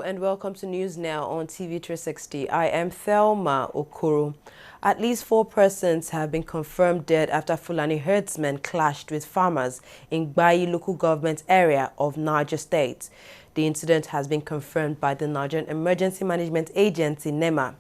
and welcome to News Now on TV360. I am Thelma Okoro. At least 4 persons have been confirmed dead after Fulani herdsmen clashed with farmers in Gbayi local government area of Niger State. The incident has been confirmed by the Nigerian Emergency Management Agency, NEMA.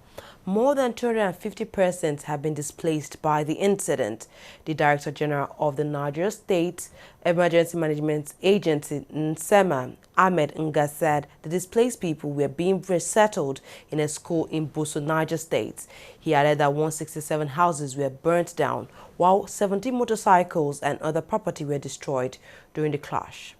More than 250 persons have been displaced by the incident. The Director General of the Niger State Emergency Management Agency, NSEMA, Ahmed Nga, said the displaced people were being resettled in a school in Boso, Niger State. He added that 167 houses were burnt down, while 17 motorcycles and other property were destroyed during the clash.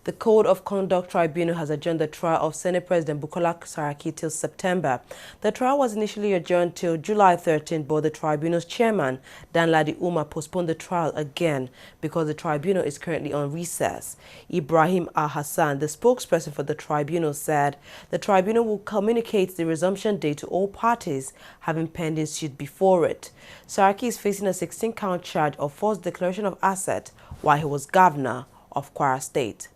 The Code of Conduct Tribunal has adjourned the trial of Senate President Bukola Saraki till September. The trial was initially adjourned till July 13, but the tribunal's chairman, Danladi Umar, postponed the trial again because the tribunal is currently on recess. Ibrahim Al-Hassan, the spokesperson for the tribunal, said the tribunal will communicate the resumption date to all parties having pending suit before it. Saraki is facing a 16-count charge of false declaration of asset while he was governor of Kwara State.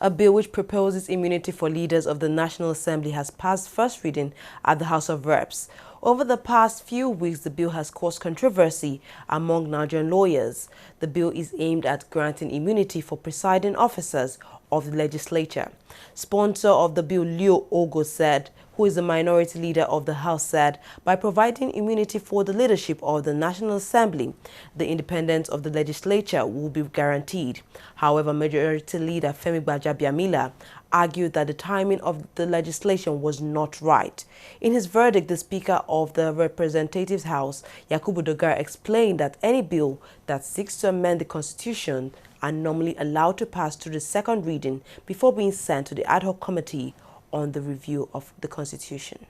A bill which proposes immunity for leaders of the National Assembly has passed first reading at the House of Reps. Over the past few weeks, the bill has caused controversy among Nigerian lawyers. The bill is aimed at granting immunity for presiding officers of the legislature. Sponsor of the bill, Leo Ogo, said, who is the minority leader of the House, said, by providing immunity for the leadership of the National Assembly, the independence of the legislature will be guaranteed. However, Majority Leader Femi Gbajabiamila argued that the timing of the legislation was not right. In his verdict, the Speaker of the Representatives House, Yakubu Dogara, explained that any bill that seeks to amend the Constitution are normally allowed to pass through the second reading before being sent to the ad hoc committee on the review of the Constitution.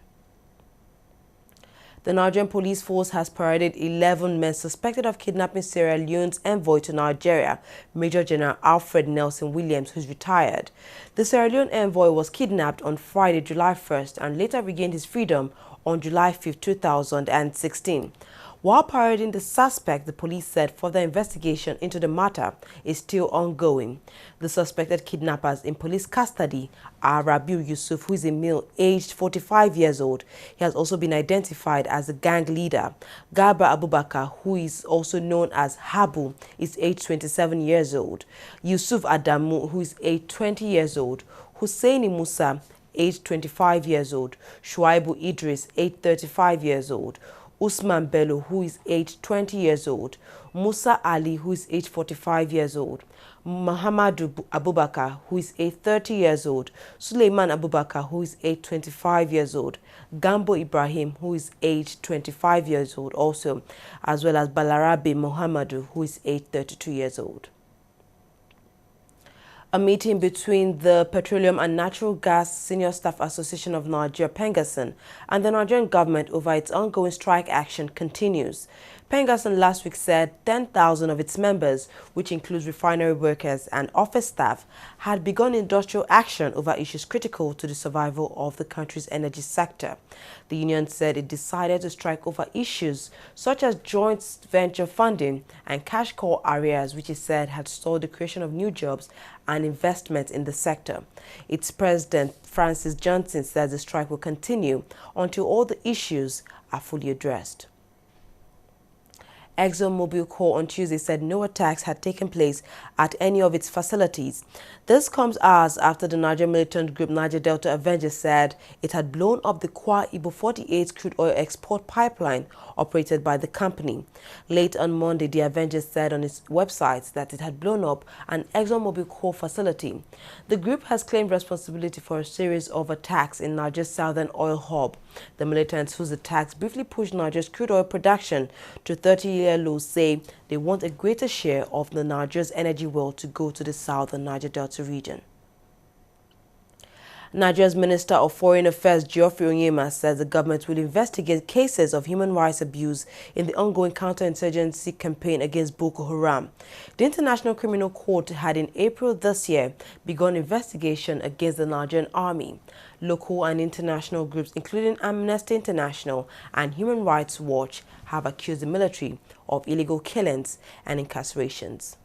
The Nigerian police force has paraded 11 men suspected of kidnapping Sierra Leone's envoy to Nigeria, Major General Alfred Nelson Williams, who's retired. The Sierra Leone envoy was kidnapped on Friday, July 1st, and later regained his freedom on July 5, 2016. While parading the suspect, the police said further investigation into the matter is still ongoing. The suspected kidnappers in police custody are Rabiu Yusuf, who is a male aged 45 years old. He has also been identified as the gang leader. Garba Abubakar, who is also known as Habu, is aged 27 years old. Yusuf Adamu, who is aged 20 years old. Husseini Musa, aged 25 years old. Shuaibu Idris, aged 35 years old. Usman Bello, who is aged 20 years old, Musa Ali, who is aged 45 years old, Muhammadu Abubakar, who is aged 30 years old, Suleiman Abubakar, who is aged 25 years old, Gambo Ibrahim, who is aged 25 years old also, as well as Balarabe Muhammadu, who is aged 32 years old. A meeting between the Petroleum and Natural Gas Senior Staff Association of Nigeria, Pengasan, and the Nigerian government over its ongoing strike action continues. Pengasan last week said 10,000 of its members, which includes refinery workers and office staff, had begun industrial action over issues critical to the survival of the country's energy sector. The union said it decided to strike over issues such as joint venture funding and cash call arrears, which it said had stalled the creation of new jobs and investment in the sector. Its president, Francis Johnson, says the strike will continue until all the issues are fully addressed. ExxonMobil Corp on Tuesday said no attacks had taken place at any of its facilities. This comes hours after the Nigerian militant group Niger Delta Avengers said it had blown up the Kwa Ibo 48 crude oil export pipeline operated by the company. Late on Monday, the Avengers said on its website that it had blown up an ExxonMobil Corp facility. The group has claimed responsibility for a series of attacks in Nigeria's southern oil hub. The militants, whose attacks briefly pushed Nigeria's crude oil production to 30-year lows, say they want a greater share of the Nigeria's energy wealth to go to the southern Niger Delta region. Nigeria's Minister of Foreign Affairs, Geoffrey Onyema, says the government will investigate cases of human rights abuse in the ongoing counterinsurgency campaign against Boko Haram. The International Criminal Court had in April this year begun investigation against the Nigerian army. Local and international groups, including Amnesty International and Human Rights Watch, have accused the military of illegal killings and incarcerations.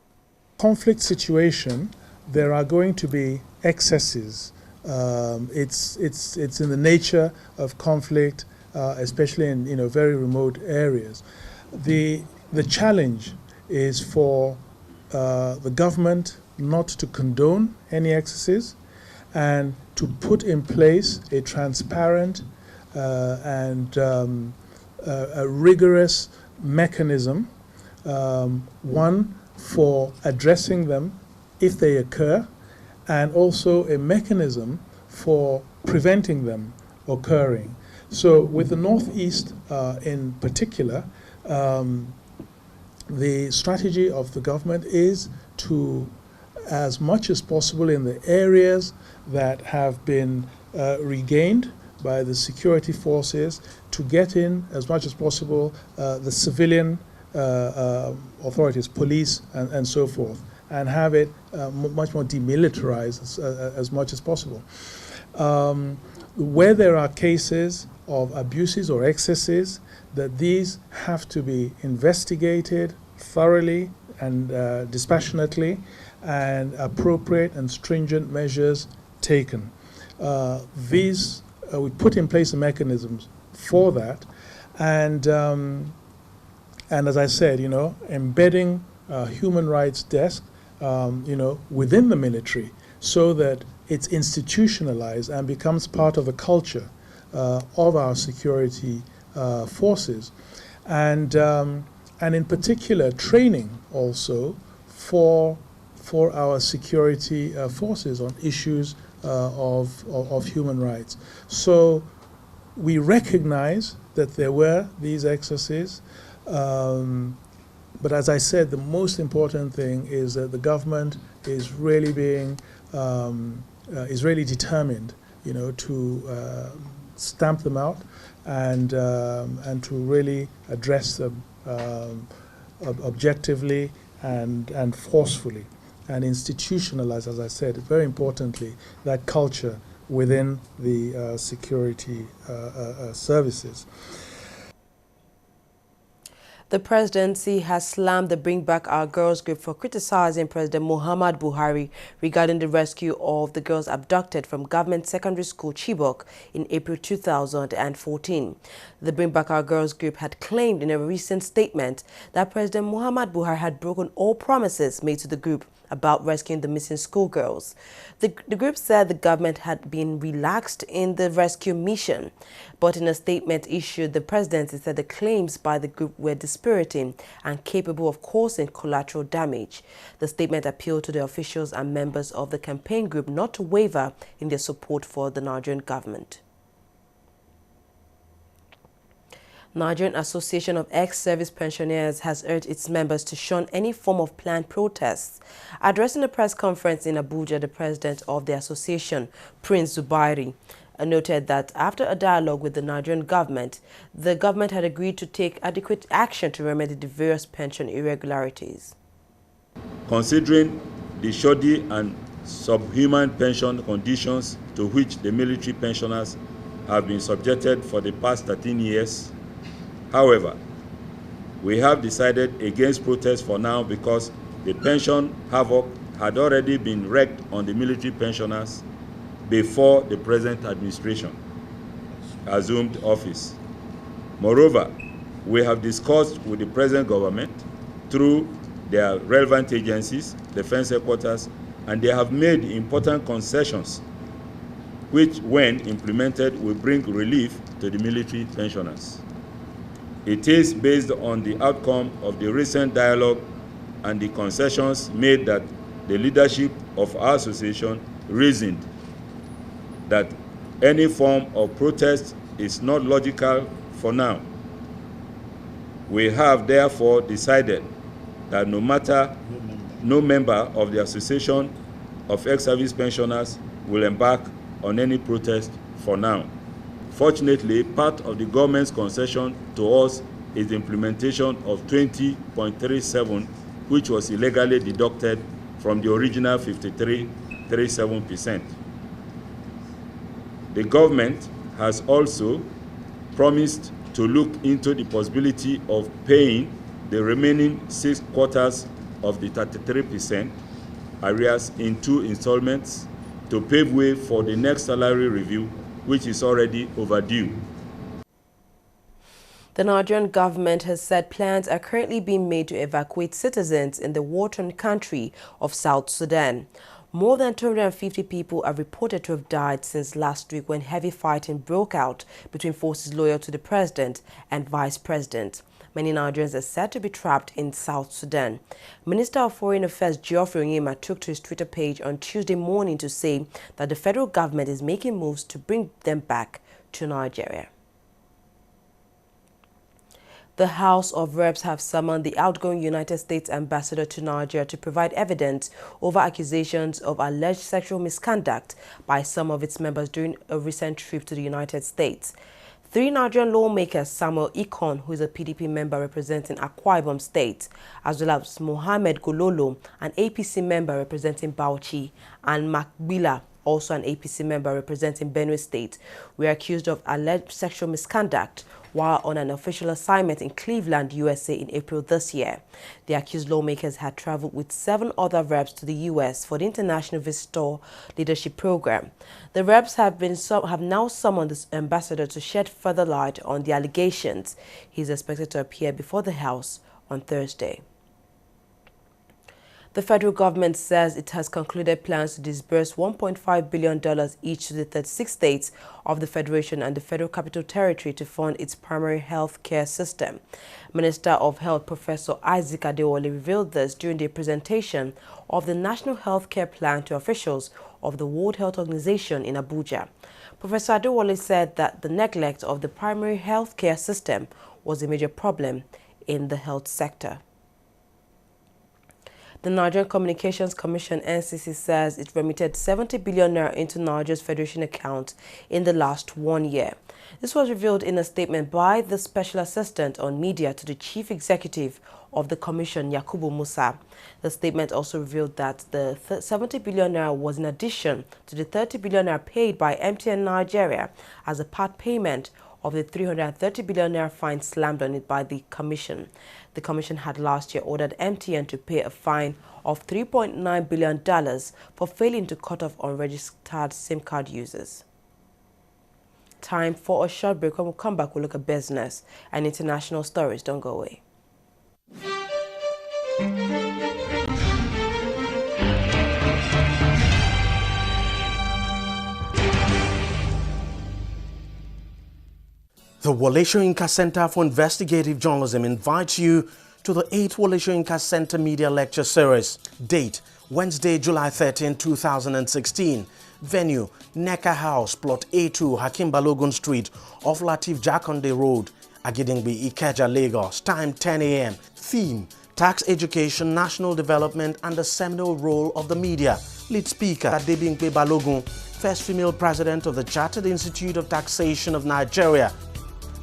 Conflict situation there are going to be excesses. It's in the nature of conflict, especially in very remote areas. The challenge is for the government not to condone any excesses and to put in place a transparent and a rigorous mechanism, one for addressing them if they occur, and also a mechanism for preventing them occurring. So with the Northeast in particular, the strategy of the government is to, as much as possible in the areas that have been regained by the security forces, to get in as much as possible the civilian authorities, police and so forth, and have it much more demilitarized as much as possible. Where there are cases of abuses or excesses, that these have to be investigated thoroughly and dispassionately, and appropriate and stringent measures taken. We put in place the mechanisms for that, and as I said, embedding a human rights desk, within the military, so that it's institutionalized and becomes part of the culture of our security forces, and in particular training also for our security forces on issues of human rights. So we recognize that there were these excesses, but as I said, the most important thing is that the government is really determined, to stamp them out and to really address them objectively and forcefully, and institutionalize, as I said, very importantly, that culture within the security services. The presidency has slammed the Bring Back Our Girls group for criticizing President Muhammad Buhari regarding the rescue of the girls abducted from government secondary school Chibok in April 2014. The Bring Back Our Girls group had claimed in a recent statement that President Muhammad Buhari had broken all promises made to the group about rescuing the missing schoolgirls. The group said the government had been relaxed in the rescue mission, but in a statement issued, the presidency said the claims by the group were dispiriting and capable of causing collateral damage. The statement appealed to the officials and members of the campaign group not to waver in their support for the Nigerian government. Nigerian Association of Ex-Service Pensioners has urged its members to shun any form of planned protests. Addressing a press conference in Abuja, the president of the association, Prince Zubairi, noted that after a dialogue with the Nigerian government, the government had agreed to take adequate action to remedy the various pension irregularities. Considering the shoddy and subhuman pension conditions to which the military pensioners have been subjected for the past 13 years, however, we have decided against protest for now because the pension havoc had already been wreaked on the military pensioners before the present administration assumed office. Moreover, we have discussed with the present government through their relevant agencies, defense headquarters, and they have made important concessions which, when implemented, will bring relief to the military pensioners. It is based on the outcome of the recent dialogue and the concessions made that the leadership of our association reasoned that any form of protest is not logical for now. We have therefore decided that no member of the Association of Ex-Service Pensioners will embark on any protest for now. Fortunately, part of the government's concession to us is the implementation of 20.37, which was illegally deducted from the original 53.37%. The government has also promised to look into the possibility of paying the remaining 6 quarters of the 33% arrears in 2 installments to pave way for the next salary review, which is already overdue. The Nigerian government has said plans are currently being made to evacuate citizens in the war-torn country of South Sudan. More than 250 people are reported to have died since last week when heavy fighting broke out between forces loyal to the president and vice president. Many Nigerians are said to be trapped in South Sudan. Minister of Foreign Affairs Geoffrey Onyema took to his Twitter page on Tuesday morning to say that the federal government is making moves to bring them back to Nigeria. The House of Reps have summoned the outgoing United States ambassador to Nigeria to provide evidence over accusations of alleged sexual misconduct by some of its members during a recent trip to the United States. 3 Nigerian lawmakers, Samuel Ikon, who is a PDP member representing Akwa Ibom State, as well as Mohammed Gololo, an APC member representing Bauchi, and Makbila, also an APC member representing Benue State, were accused of alleged sexual misconduct while on an official assignment in Cleveland, USA in April this year. The accused lawmakers had traveled with 7 other reps to the US for the International Visitor Leadership Program. The reps have now summoned the ambassador to shed further light on the allegations. He is expected to appear before the House on Thursday. The federal government says it has concluded plans to disburse $1.5 billion each to the 36 states of the Federation and the Federal Capital Territory to fund its primary health care system. Minister of Health Professor Isaac Adewale revealed this during the presentation of the National Health Care Plan to officials of the World Health Organization in Abuja. Professor Adewale said that the neglect of the primary health care system was a major problem in the health sector. The Nigerian Communications Commission (NCC) says it remitted 70 billion naira into Nigeria's Federation account in the last 1 year. This was revealed in a statement by the Special Assistant on Media to the Chief Executive of the Commission, Yakubu Musa. The statement also revealed that the 70 billion naira was in addition to the 30 billion naira paid by MTN Nigeria as a part payment of the 330 billion naira fine slammed on it by the Commission. The Commission had last year ordered MTN to pay a fine of $3.9 billion for failing to cut off unregistered SIM card users. Time for a short break. When we come back, we'll look at business and international stories. Don't go away. The Wole Soyinka Center for Investigative Journalism invites you to the 8th Wole Soyinka Center Media Lecture Series. Date, Wednesday, July 13, 2016. Venue, Neka House, Plot A2, Hakim Balogun Street, off Latif Jakonde Road, Agidingbi, Ikeja, Lagos. Time, 10 a.m. Theme, Tax Education, National Development, and the Seminal Role of the Media. Lead speaker, Adebimpe Balogun, first female president of the Chartered Institute of Taxation of Nigeria.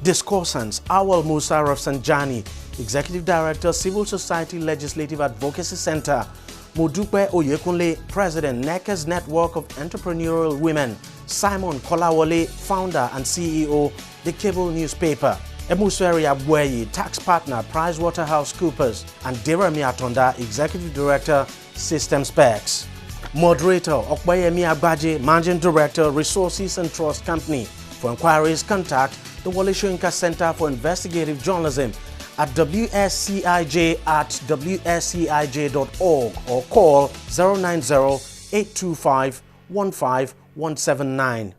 Discursants, Awal Musa Rafsanjani, Executive Director, Civil Society Legislative Advocacy Center. Modupe Oyekunle, President, NECA's Network of Entrepreneurial Women. Simon Kolawole, Founder and CEO, The Cable Newspaper. Emusferi Abweyi, Tax Partner, PricewaterhouseCoopers. And Derami Atonda, Executive Director, System Specs. Moderator, Okbayemi Agbaje, Managing Director, Resources and Trust Company. For inquiries, contact the Wole Soyinka Center for Investigative Journalism at wscij@wscij.org or call 090-825-15179.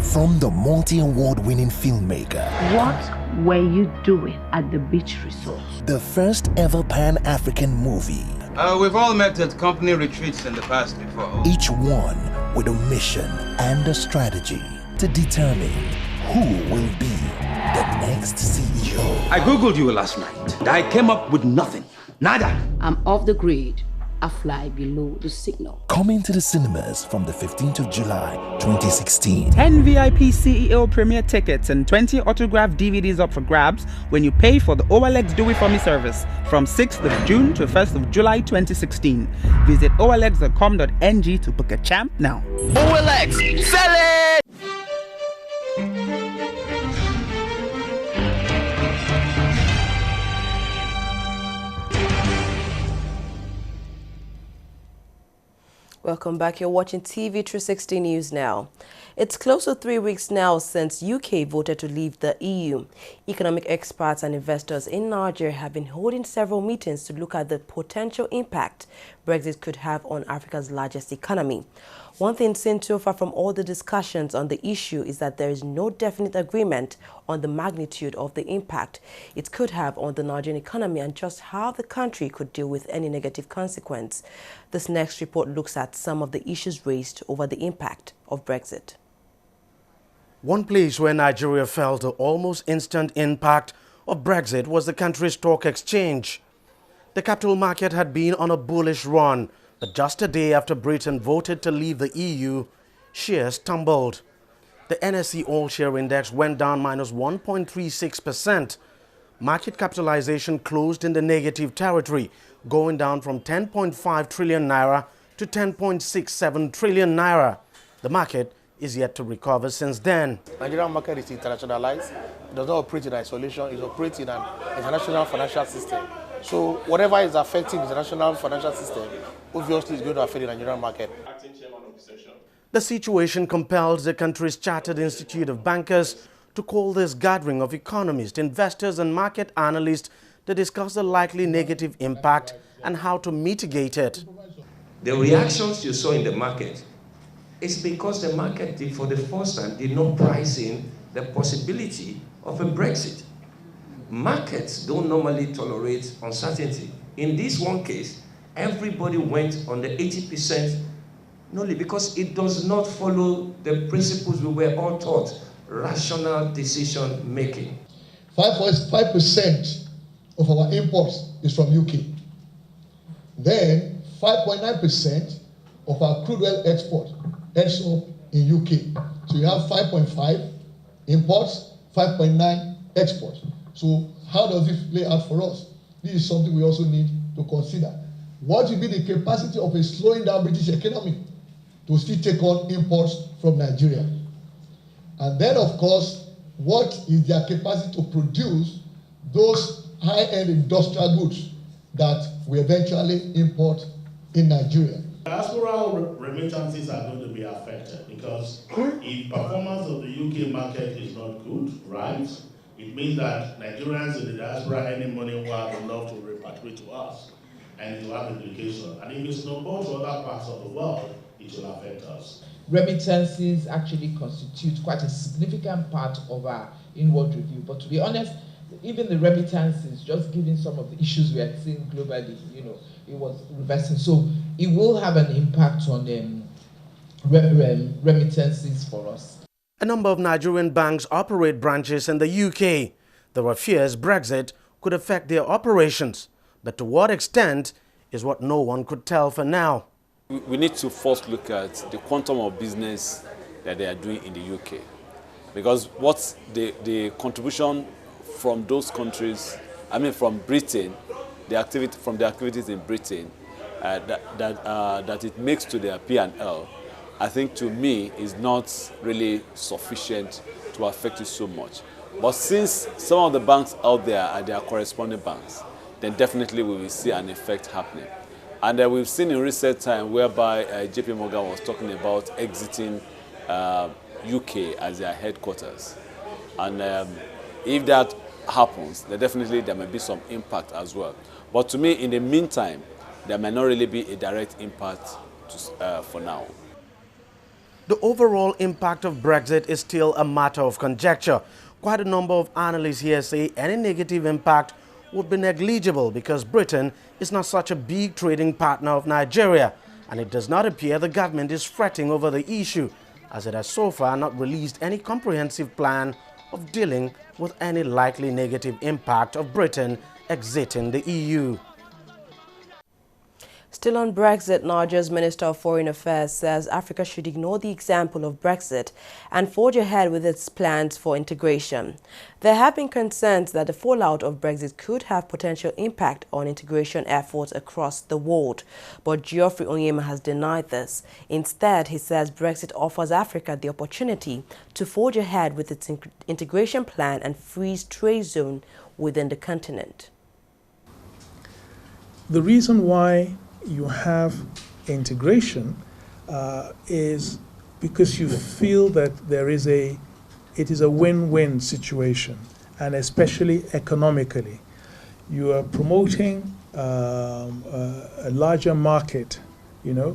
From the multi-award-winning filmmaker. What were you doing at the beach resort? The first ever Pan-African movie. We've all met at company retreats in the past before. Each one with a mission and a strategy to determine who will be the next CEO. I googled you last night. I came up with nothing. Nada. I'm off the grid. I fly below the signal. Coming to the cinemas from the 15th of July, 2016. 10 VIP CEO premiere tickets and 20 autographed DVDs up for grabs when you pay for the OLX Do It For Me service from 6th of June to 1st of July 2016. Visit olx.com.ng to book a champ now. OLX, sell it! Welcome back. You're watching TV360 News now. It's close to 3 weeks now since UK voted to leave the EU. Economic experts and investors in Nigeria have been holding several meetings to look at the potential impact Brexit could have on Africa's largest economy. One thing seen so far from all the discussions on the issue is that there is no definite agreement on the magnitude of the impact it could have on the Nigerian economy and just how the country could deal with any negative consequence. This next report looks at some of the issues raised over the impact of Brexit. One place where Nigeria felt the almost instant impact of Brexit was the country's stock exchange. The capital market had been on a bullish run, but just a day after Britain voted to leave the EU, shares tumbled. The NSE All-Share Index went down minus 1.36%. Market capitalization closed in the negative territory, going down from 10.5 trillion naira to 10.67 trillion naira. The market is yet to recover since then. The Nigerian market is internationalized. It does not operate in isolation. It operates in an international financial system. So whatever is affecting the international financial system, obviously is going to affect the Nigerian market. The situation compels the country's Chartered Institute of Bankers to call this gathering of economists, investors and market analysts to discuss the likely negative impact and how to mitigate it. The reactions you saw in the market is because the market, for the first time, did not price in the possibility of a Brexit. Markets don't normally tolerate uncertainty. In this one case, everybody went on the 80%, only because it does not follow the principles we were all taught, rational decision making. 5.5% of our imports is from UK. Then 5.9% of our crude oil export ends up in UK. So you have 5.5 imports, 5.9 exports. So how does it play out for us? This is something we also need to consider. What will be the capacity of a slowing down British economy to still take on imports from Nigeria? And then, of course, what is their capacity to produce those high-end industrial goods that we eventually import in Nigeria? Diaspora remittances are going to be affected because if performance of the UK market is not good, right, it means that Nigerians in the diaspora earning money will have enough to repatriate to us, and it will have implications. And if it's not go to other parts of the world, it will affect us. Remittances actually constitute quite a significant part of our inward review. But to be honest, even the remittances, just given some of the issues we are seeing globally, it was reversing. So it will have an impact on remittances for us. A number of Nigerian banks operate branches in the UK. There are fears Brexit could affect their operations, but to what extent is what no one could tell for now. We need to first look at the quantum of business that they are doing in the UK. Because what's the contribution from those countries, from Britain, the activities in Britain, that it makes to their P&L, I think to me is not really sufficient to affect it so much. But since some of the banks out there are their corresponding banks, then definitely we will see an effect happening. And we've seen in recent time whereby JP Morgan was talking about exiting UK as their headquarters. And if that happens, then definitely there may be some impact as well. But to me, in the meantime, there may not really be a direct impact for now. The overall impact of Brexit is still a matter of conjecture. Quite a number of analysts here say any negative impact would be negligible because Britain is not such a big trading partner of Nigeria, and it does not appear the government is fretting over the issue, as it has so far not released any comprehensive plan of dealing with any likely negative impact of Britain exiting the EU. Still on Brexit, Nigeria's Minister of Foreign Affairs says Africa should ignore the example of Brexit and forge ahead with its plans for integration. There have been concerns that the fallout of Brexit could have potential impact on integration efforts across the world, but Geoffrey Onyema has denied this. Instead, he says Brexit offers Africa the opportunity to forge ahead with its integration plan and freeze trade zone within the continent. The reason why you have integration is because you feel that it is a win-win situation, and especially economically. You are promoting a larger market,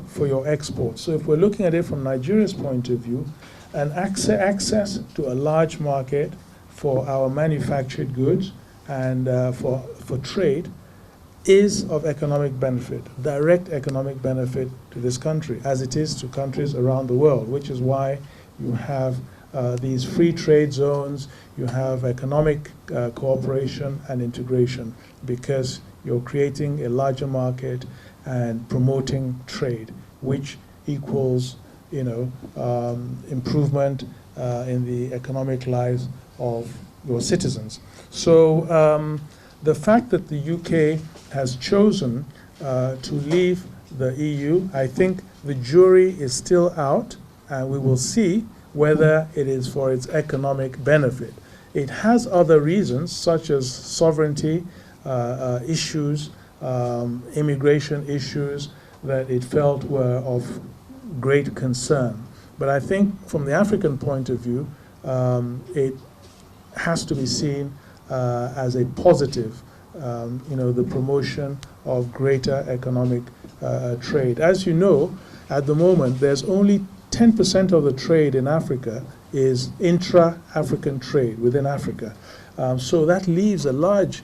for your exports. So if we're looking at it from Nigeria's point of view, an access to a large market for our manufactured goods and for trade is of economic benefit, direct economic benefit to this country, as it is to countries around the world, which is why you have these free trade zones, you have economic cooperation and integration, because you're creating a larger market and promoting trade, which equals, improvement in the economic lives of your citizens. So the fact that the UK has chosen to leave the EU, I think the jury is still out, and we will see whether it is for its economic benefit. It has other reasons, such as sovereignty issues, immigration issues, that it felt were of great concern. But I think from the African point of view, it has to be seen as a positive, the promotion of greater economic trade. As you know, at the moment, there's only 10% of the trade in Africa is intra-African trade within Africa. So that leaves a large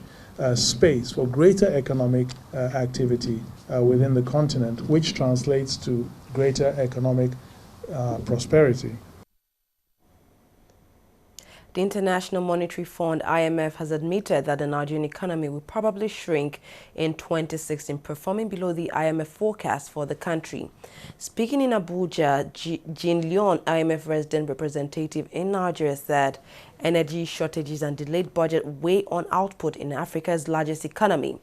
space for greater economic activity within the continent, which translates to greater economic prosperity. The International Monetary Fund, IMF, has admitted that the Nigerian economy will probably shrink in 2016, performing below the IMF forecast for the country. Speaking in Abuja, Jean Leon, IMF resident representative in Nigeria, said energy shortages and delayed budget weigh on output in Africa's largest economy.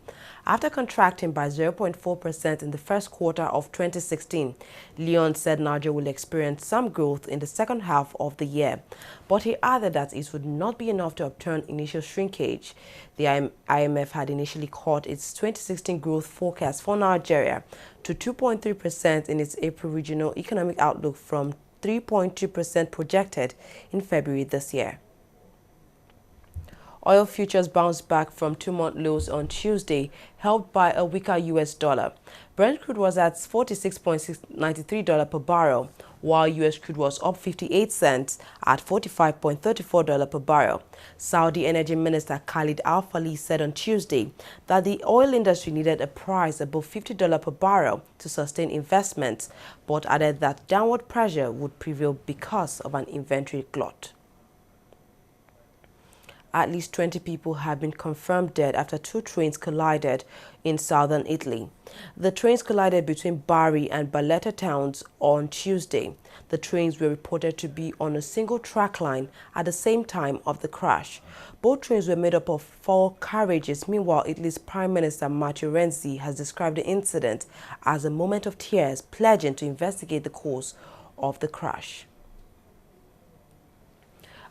After contracting by 0.4% in the first quarter of 2016, Leon said Nigeria will experience some growth in the second half of the year. But he added that it would not be enough to upturn initial shrinkage. The IMF had initially cut its 2016 growth forecast for Nigeria to 2.3% in its April regional economic outlook from 3.2% projected in February this year. Oil futures bounced back from two-month lows on Tuesday, helped by a weaker U.S. dollar. Brent crude was at $46.93 per barrel, while U.S. crude was up 58 cents at $45.34 per barrel. Saudi Energy Minister Khalid Al-Falih said on Tuesday that the oil industry needed a price above $50 per barrel to sustain investments, but added that downward pressure would prevail because of an inventory glut. At least 20 people have been confirmed dead after two trains collided in southern Italy. The trains collided between Bari and Barletta towns on Tuesday. The trains were reported to be on a single track line at the same time of the crash. Both trains were made up of 4 carriages. Meanwhile, Italy's Prime Minister Matteo Renzi has described the incident as a moment of tears, pledging to investigate the cause of the crash.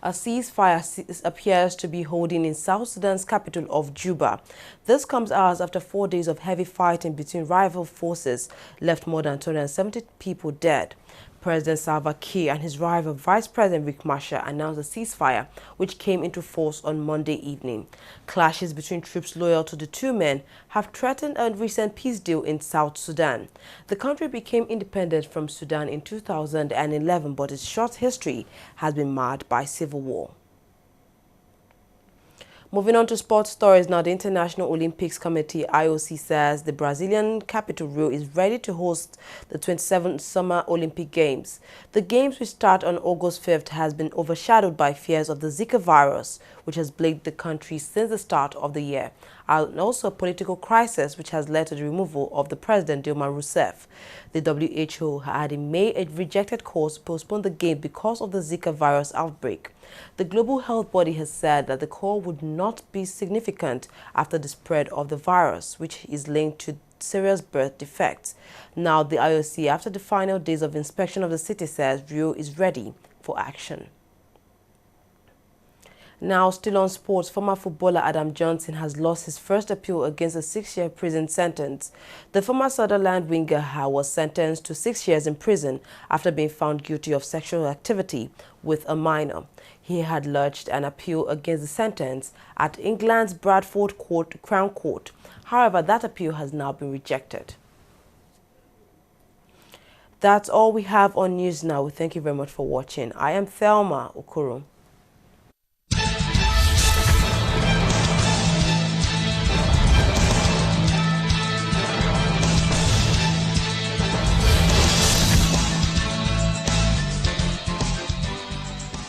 A ceasefire appears to be holding in South Sudan's capital of Juba. This comes hours after 4 days of heavy fighting between rival forces left more than 270 people dead. President Salva Kiir and his rival Vice President Riek Machar announced a ceasefire, which came into force on Monday evening. Clashes between troops loyal to the two men have threatened a recent peace deal in South Sudan. The country became independent from Sudan in 2011, but its short history has been marred by civil war. Moving on to sports stories now, the International Olympics Committee, IOC, says the Brazilian capital Rio is ready to host the 27th Summer Olympic Games. The Games, which start on August 5th, has been overshadowed by fears of the Zika virus, which has plagued the country since the start of the year, and also a political crisis which has led to the removal of the president, Dilma Rousseff. The WHO had in May rejected calls to postpone the game because of the Zika virus outbreak. The global health body has said that the call would not be significant after the spread of the virus, which is linked to serious birth defects. Now, the IOC, after the final days of inspection of the city, says Rio is ready for action. Now, still on sports, former footballer Adam Johnson has lost his first appeal against a 6-year prison sentence. The former Sunderland winger was sentenced to 6 years in prison after being found guilty of sexual activity with a minor. He had lodged an appeal against the sentence at England's Bradford Crown Court. However, that appeal has now been rejected. That's all we have on News Now. We thank you very much for watching. I am Thelma Okoro.